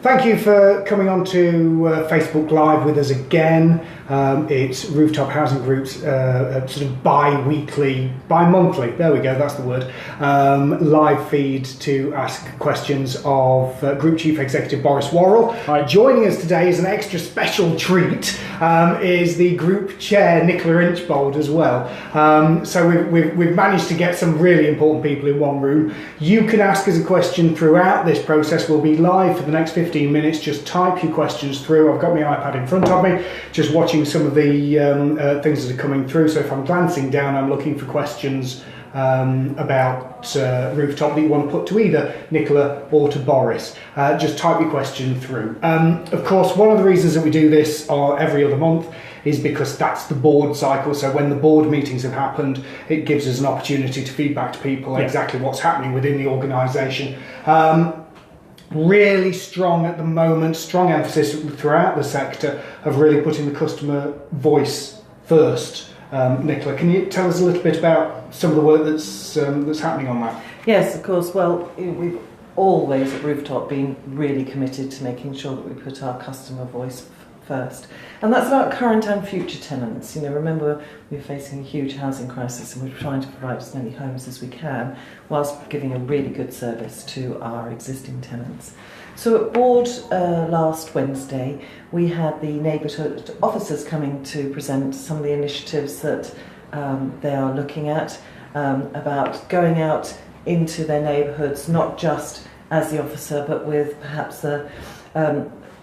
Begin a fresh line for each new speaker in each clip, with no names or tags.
Thank you for coming on to Facebook Live with us again. It's Rooftop Housing Group's sort of bi-monthly, there we go, that's the word, live feed to ask questions of Group Chief Executive Boris Worrell.
Hi.
Joining us today is an extra special treat, is the Group Chair Nicola Inchbold as well. So we've managed to get some really important people in one room. You can ask us a question throughout this process. We'll be live for the next 15 minutes. Just type your questions through. I've got my iPad in front of me, just watching some of the things that are coming through. So if I'm glancing down, I'm looking for questions about Rooftop that you want to put to either Nicola or to Boris. Just type your question through. Of course, one of the reasons that we do this every other month is because that's the board cycle. So when the board meetings have happened, it gives us an opportunity to feedback to people exactly what's happening within the organisation. Really strong at the moment, strong emphasis throughout the sector of really putting the customer voice first. Nicola, can you tell us a little bit about some of the work that's happening on that?
Yes, of course. Well, we've always at Rooftop been really committed to making sure that we put our customer voice first. And that's about current and future tenants. You know, remember, we're facing a huge housing crisis and we're trying to provide as many homes as we can whilst giving a really good service to our existing tenants. So at board last Wednesday, we had the neighbourhood officers coming to present some of the initiatives that they are looking at about going out into their neighbourhoods, not just as the officer, but with perhaps the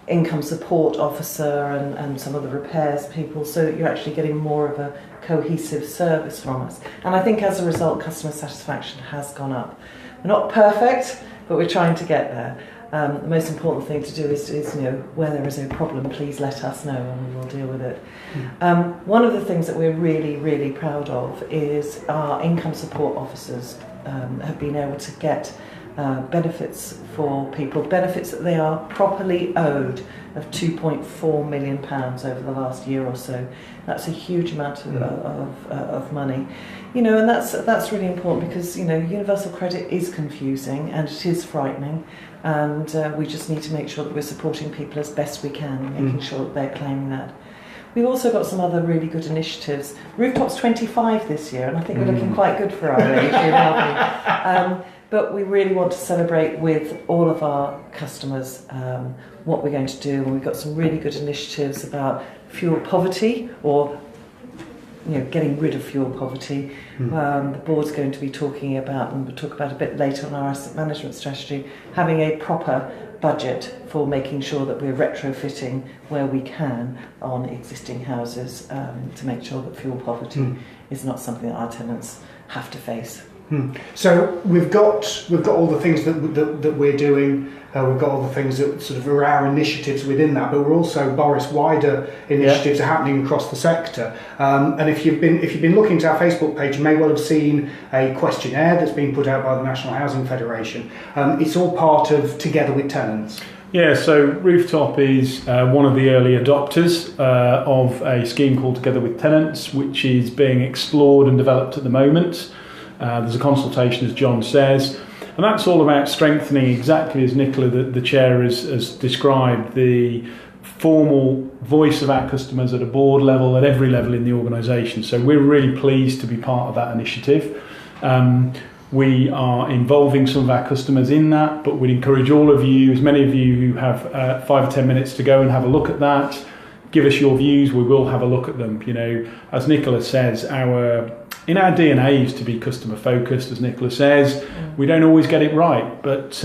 income support officer and some of the repairs people, so that you're actually getting more of a cohesive service from us. And I think as a result, customer satisfaction has gone up. We're not perfect, but we're trying to get there. The most important thing to do is you know, where there is a problem, please let us know and we will deal with it. One of the things that we're really, really proud of is our income support officers have been able to get benefits for people, benefits that they are properly owed of £2.4 million over the last year or so. That's a huge amount of money, you know, and that's really important because, you know, universal credit is confusing and it is frightening, and we just need to make sure that we're supporting people as best we can, making sure that they're claiming that. We've also got some other really good initiatives. Rooftop's 25 this year, and I think we're looking quite good for our age, aren't we? But we really want to celebrate with all of our customers what we're going to do. And we've got some really good initiatives about fuel poverty, or getting rid of fuel poverty. The board's going to be talking about, and we'll talk about a bit later on our asset management strategy, having a proper budget for making sure that we're retrofitting where we can on existing houses to make sure that fuel poverty is not something that our tenants have to face.
So we've got all the things that we're doing. We've got all the things that sort of are our initiatives within that, but we're also, Boris, wider initiatives are happening across the sector. And if you've been looking to our Facebook page, you may well have seen a questionnaire that's been put out by the National Housing Federation. It's all part of Together with Tenants.
Yeah, so Rooftop is one of the early adopters of a scheme called Together with Tenants, which is being explored and developed at the moment. There's a consultation, as John says, and that's all about strengthening, exactly as Nicola, the chair, has described, the formal voice of our customers at a board level, at every level in the organisation. So we're really pleased to be part of that initiative. We are involving some of our customers in that, but we'd encourage all of you, as many of you who have 5 or 10 minutes to go and have a look at that, give us your views, we will have a look at them. You know, as Nicola says, in our DNA is to be customer focused, as Nicola says. We don't always get it right, but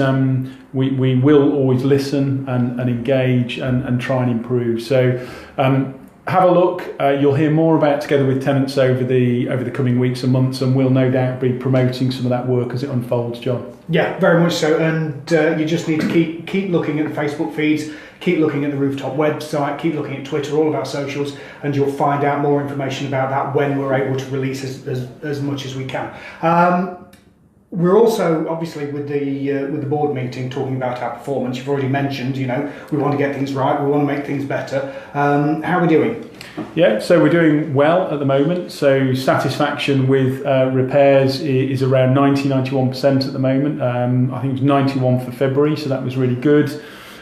we will always listen and engage and try and improve. So have a look. You'll hear more about Together with Tenants over the coming weeks and months, and we'll no doubt be promoting some of that work as it unfolds, John.
Yeah, very much so. And you just need to keep looking at the Facebook feeds, keep looking at the Rooftop website, keep looking at Twitter, all of our socials, and you'll find out more information about that when we're able to release as much as we can. We're also, obviously, with the board meeting, talking about our performance. You've already mentioned, we want to get things right, we want to make things better. How are we doing?
Yeah, so we're doing well at the moment. So satisfaction with repairs is around 91% at the moment. I think it was 91 for February, so that was really good.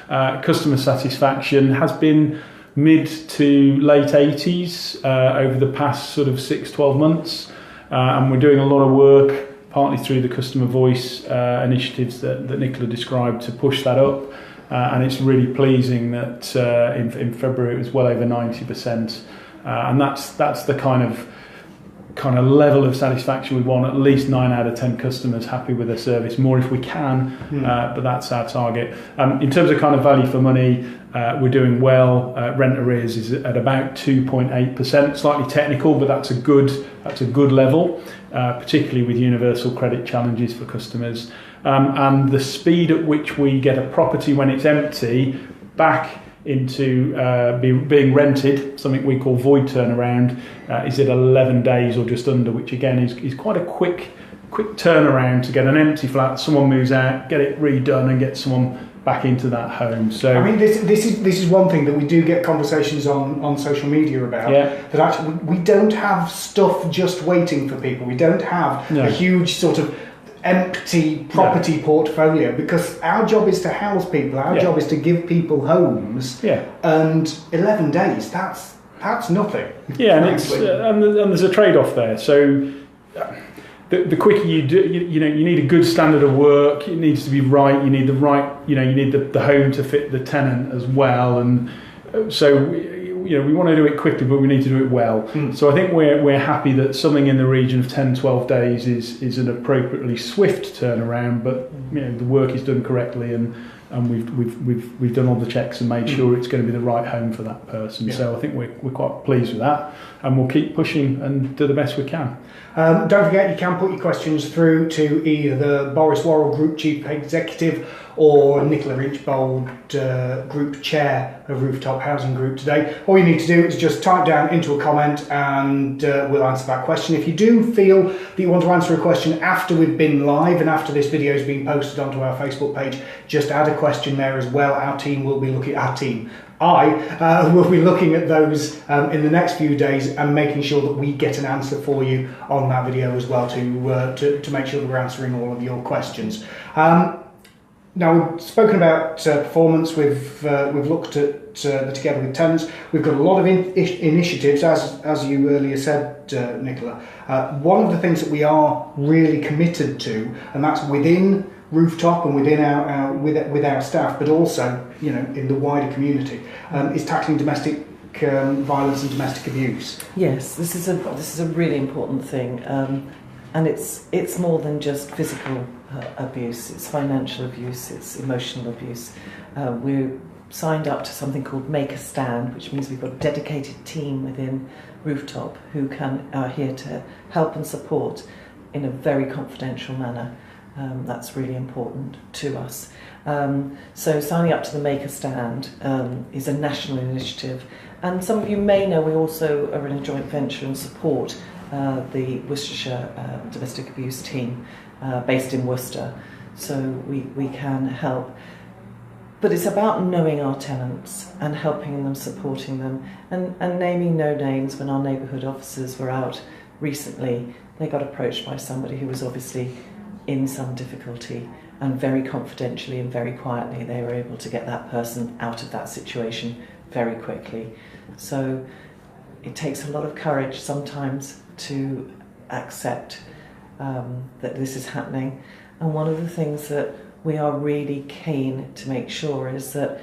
Customer satisfaction has been mid to late 80s over the past sort of 6-12 months, and we're doing a lot of work, partly through the customer voice initiatives that Nicola described, to push that up. And it's really pleasing that in February it was well over 90%, and that's the kind of level of satisfaction we want. At least 9 out of 10 customers happy with their service, more if we can, but that's our target. In terms of kind of value for money, we're doing well. Rent arrears is at about 2.8%, slightly technical, but that's a good level, particularly with universal credit challenges for customers. And the speed at which we get a property when it's empty back into being rented, something we call void turnaround, is at 11 days or just under, which again is quite a quick turnaround to get an empty flat, someone moves out, get it redone and get someone back into that home. So
I mean, this is one thing that we do get conversations on social media about.
Yeah.
That actually we don't have stuff just waiting for people. We don't have a huge sort of empty property portfolio, because our job is to house people. Our job is to give people homes. Yeah. And 11 days, that's nothing.
Yeah, and there's a trade-off there. So the quicker you do, you need a good standard of work. It needs to be right. You need the right. You need the home to fit the tenant as well. And so we want to do it quickly, but we need to do it well. So I think we're happy that something in the region of 10-12 days is an appropriately swift turnaround. But the work is done correctly, and we've done all the checks and made sure it's going to be the right home for that person. Yeah. So I think we're quite pleased with that, and we'll keep pushing and do the best we can.
Don't forget, you can put your questions through to either the Boris Worrell Group Chief Executive or Nicola Inchbold, Group Chair of Rooftop Housing Group today. All you need to do is just type down into a comment and we'll answer that question. If you do feel that you want to answer a question after we've been live and after this video has been posted onto our Facebook page, just add a question there as well. Our team will be looking at I will be looking at those in the next few days and making sure that we get an answer for you on that video as well to make sure that we're answering all of your questions. Now, we've spoken about performance. We've looked at the Together with Tenants. We've got a lot of initiatives, as you earlier said, Nicola. One of the things that we are really committed to, and that's within Rooftop and within with our staff, but also in the wider community, is tackling domestic violence and domestic abuse.
Yes, this is a really important thing, and it's more than just physical abuse. It's financial abuse. It's emotional abuse. We're signed up to something called Make a Stand, which means we've got a dedicated team within Rooftop who are here to help and support in a very confidential manner. That's really important to us. So signing up to the Make a Stand is a national initiative, and some of you may know we also are in a joint venture and support the Worcestershire domestic abuse team based in Worcester, so we can help. But it's about knowing our tenants and helping them, supporting them, and naming no names. When our neighbourhood officers were out recently, they got approached by somebody who was obviously in some difficulty, and very confidentially and very quietly they were able to get that person out of that situation very quickly. So it takes a lot of courage sometimes to accept that this is happening, and one of the things that we are really keen to make sure is that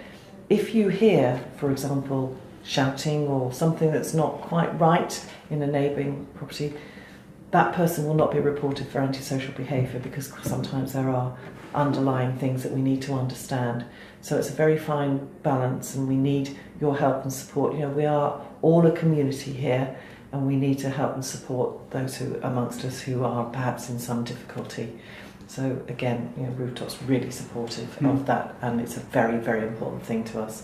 if you hear, for example, shouting or something that's not quite right in a neighbouring property, that person will not be reported for antisocial behaviour, because sometimes there are underlying things that we need to understand. So it's a very fine balance, and we need your help and support. We are all a community here, and we need to help and support those who amongst us who are perhaps in some difficulty. So again, Rooftop's really supportive of that, and it's a very, very important thing to us.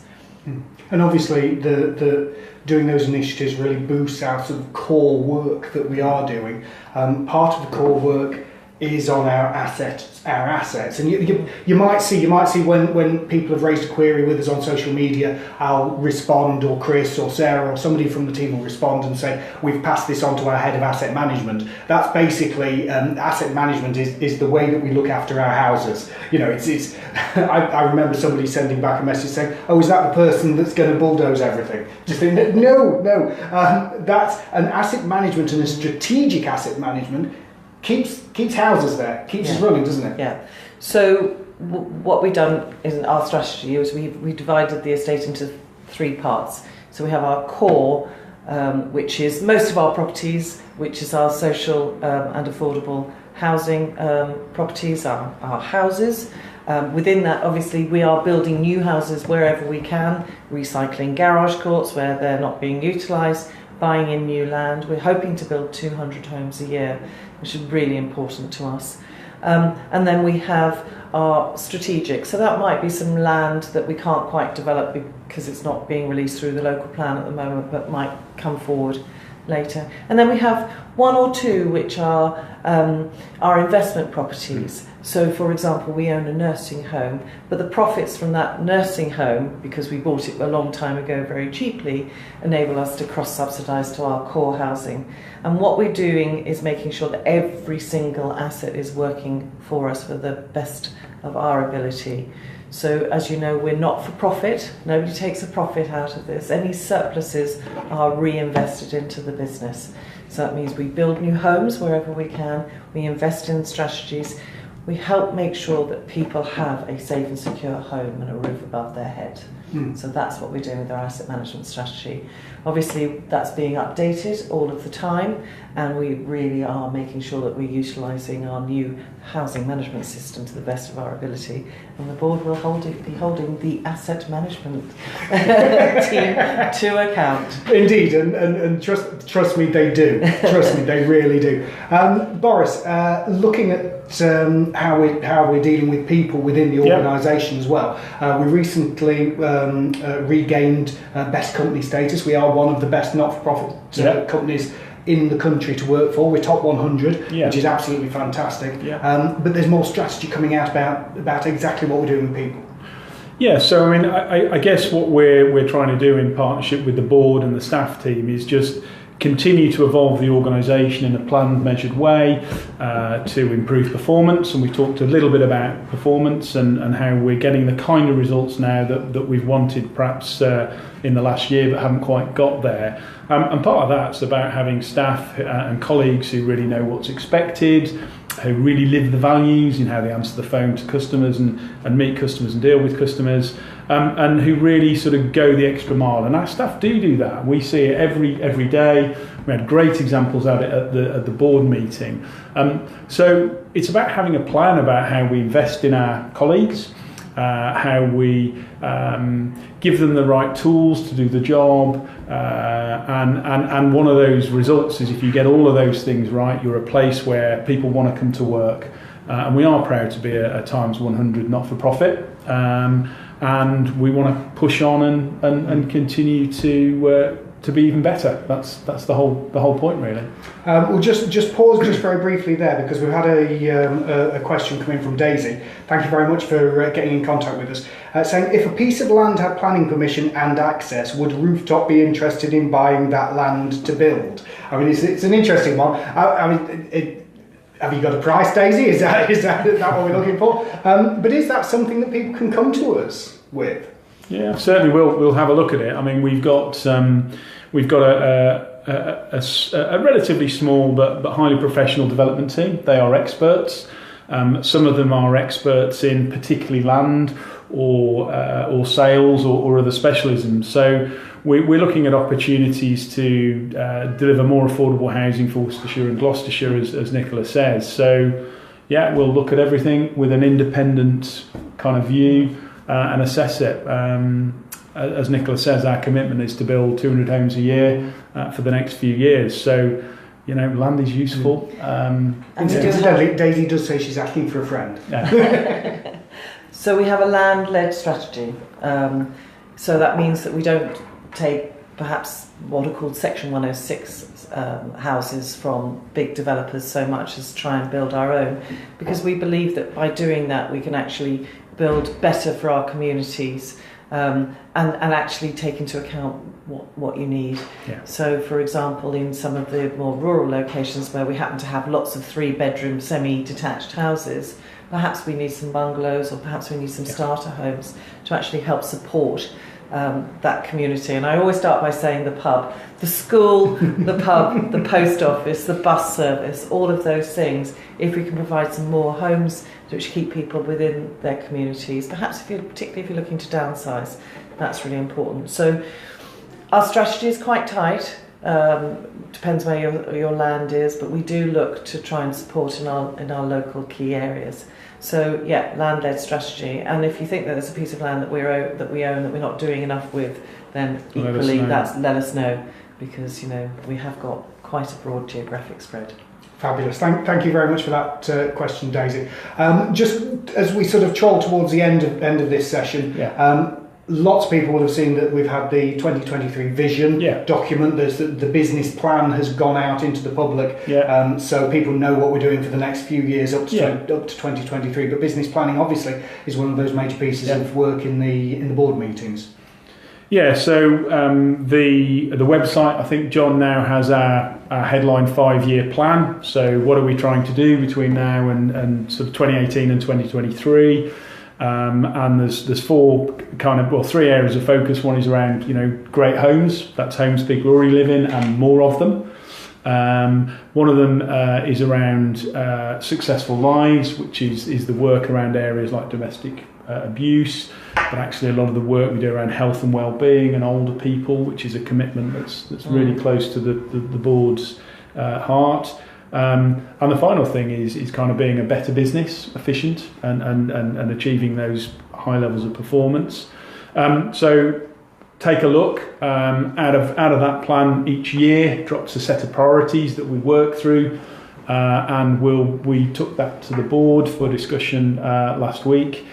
And obviously the doing those initiatives really boosts our sort of core work that we are doing. Part of the core work is on our assets, and you might see when people have raised a query with us on social media, I'll respond, or Chris or Sarah or somebody from the team will respond and say we've passed this on to our head of asset management. That's basically asset management is the way that we look after our houses. You know, it's I remember somebody sending back a message saying, oh, is that the person that's going to bulldoze everything? Just think, no, that's an asset management, and a strategic asset management keeps houses there, keeps us running, doesn't it?
Yeah. So what we've done in our strategy is we divided the estate into 3 parts. So we have our core, which is most of our properties, which is our social and affordable housing properties, our houses. Within that, obviously, we are building new houses wherever we can, recycling garage courts where they're not being utilised, buying in new land. We're hoping to build 200 homes a year, which is really important to us. And then we have our strategic. So that might be some land that we can't quite develop because it's not being released through the local plan at the moment, but might come forward later. And then we have 1 or 2 which are our investment properties. So, for example, we own a nursing home, but the profits from that nursing home, because we bought it a long time ago very cheaply, enable us to cross-subsidise to our core housing. And what we're doing is making sure that every single asset is working for us for the best of our ability. So, as you know, we're not for profit. Nobody takes a profit out of this. Any surpluses are reinvested into the business. So that means we build new homes wherever we can, we invest in strategies, we help make sure that people have a safe and secure home and a roof above their head. So that's what we're doing with our asset management strategy. Obviously, that's being updated all of the time, and we really are making sure that we're utilising our new housing management system to the best of our ability. And the board will be holding the asset management team to account.
Indeed, and trust me, they do. Trust me, they really do. Boris, looking at how we're dealing with people within the organisation as well. We recently regained best company status. We are one of the best not-for-profit companies in the country to work for. We're top 100, which is absolutely fantastic. But there's more strategy coming out about exactly what we're doing with people.
Yeah, so I mean, I guess what we're trying to do in partnership with the board and the staff team is just continue to evolve the organisation in a planned, measured way to improve performance. And we talked a little bit about performance and how we're getting the kind of results now that we've wanted perhaps in the last year but haven't quite got there. And part of that's about having staff and colleagues who really know what's expected, who really live the values in how they answer the phone to customers and meet customers and deal with customers, and who really sort of go the extra mile. And our staff do that. We see it every day. We had great examples of it at the board meeting. So it's about having a plan about how we invest in our colleagues, how we give them the right tools to do the job, and one of those results is if you get all of those things right, you're a place where people want to come to work. And we are proud to be a Times 100 not-for-profit, and we want to push on and continue to be even better. That's the whole point, really.
We'll just pause just very briefly there, because we've had a question come in from Daisy. Thank you very much for getting in contact with us, saying if a piece of land had planning permission and access, would Rooftop be interested in buying that land to build? I mean, it's an interesting one. Have you got a price, Daisy? Is that what we're looking for? But is that something that people can come to us with?
Yeah, certainly we'll have a look at it. I mean, we've got a relatively small but highly professional development team. They are experts. Some of them are experts in particularly land or sales or other specialisms. So we're looking at opportunities to deliver more affordable housing for Worcestershire and Gloucestershire, as Nicola says. So yeah, we'll look at everything with an independent kind of view and assess it. As Nicola says, our commitment is to build 200 homes a year for the next few years. So, land is useful.
Incidentally, Daisy does say she's asking for a friend.
Yeah.
So we have a land-led strategy. So that means that we don't take perhaps what are called Section 106 houses from big developers so much as try and build our own, because we believe that by doing that we can actually build better for our communities, and actually take into account what you need.
Yeah.
So, for example, in some of the more rural locations where we happen to have lots of 3-bedroom semi-detached houses, perhaps we need some bungalows, or perhaps we need some starter homes to actually help support that community. And I always start by saying the pub, the school, the pub, the post office, the bus service, all of those things. If we can provide some more homes which keep people within their communities, perhaps particularly if you're looking to downsize, that's really important. So our strategy is quite tight. Depends where your land is, but we do look to try and support in our local key areas. So yeah, land-led strategy. And if you think that there's a piece of land that we own that we're not doing enough with, then equally let us know, because we have got quite a broad geographic spread.
Fabulous. Thank you very much for that question, Daisy. Just as we sort of troll towards the end of this session, lots of people will have seen that we've had the 2023 vision document. There's the business plan has gone out into the public, so people know what we're doing for the next few years up to 2023. But business planning obviously is one of those major pieces of work in the board meetings.
Yeah, so the website, I think John now has our headline 5-year plan. So what are we trying to do between now and sort of 2018 and 2023? And there's 3 areas of focus. One is around great homes. That's homes people already live in and more of them. One of them is around successful lives, which is the work around areas like domestic abuse, but actually a lot of the work we do around health and well-being and older people, which is a commitment that's really close to the board's heart. And the final thing is kind of being a better business, efficient, and achieving those high levels of performance. So take a look. Out of that plan each year drops a set of priorities that we work through, and we took that to the board for discussion last week.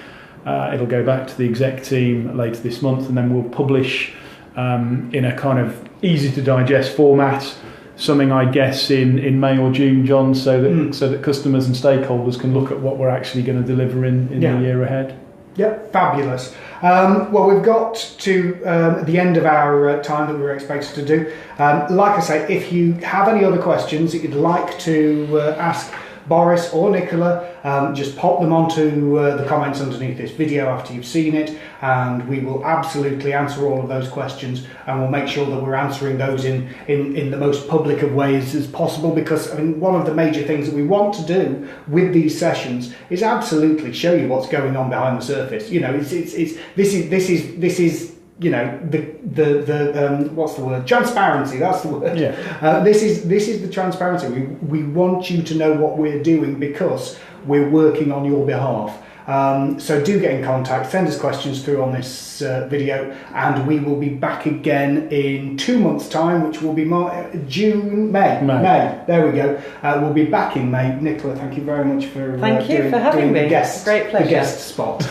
It'll go back to the exec team later this month, and then we'll publish in a kind of easy to digest format something, I guess, in May or June, John, so that customers and stakeholders can look at what we're actually going to deliver in the year ahead.
Yeah, fabulous. Well, we've got to the end of our time that we were expected to do. Like I say, if you have any other questions that you'd like to ask Boris or Nicola, just pop them onto the comments underneath this video after you've seen it, and we will absolutely answer all of those questions, and we'll make sure that we're answering those in the most public of ways as possible, because one of the major things that we want to do with these sessions is absolutely show you what's going on behind the surface. This is the what's the word? Transparency. That's the word.
Yeah.
This is the transparency. We want you to know what we're doing because we're working on your behalf. So do get in contact. Send us questions through on this video, and we will be back again in 2 months' time, which will be May. There we go. We'll be back in May. Nicola, thank you very much for
having me.
The guest,
Great pleasure.
The guest spot.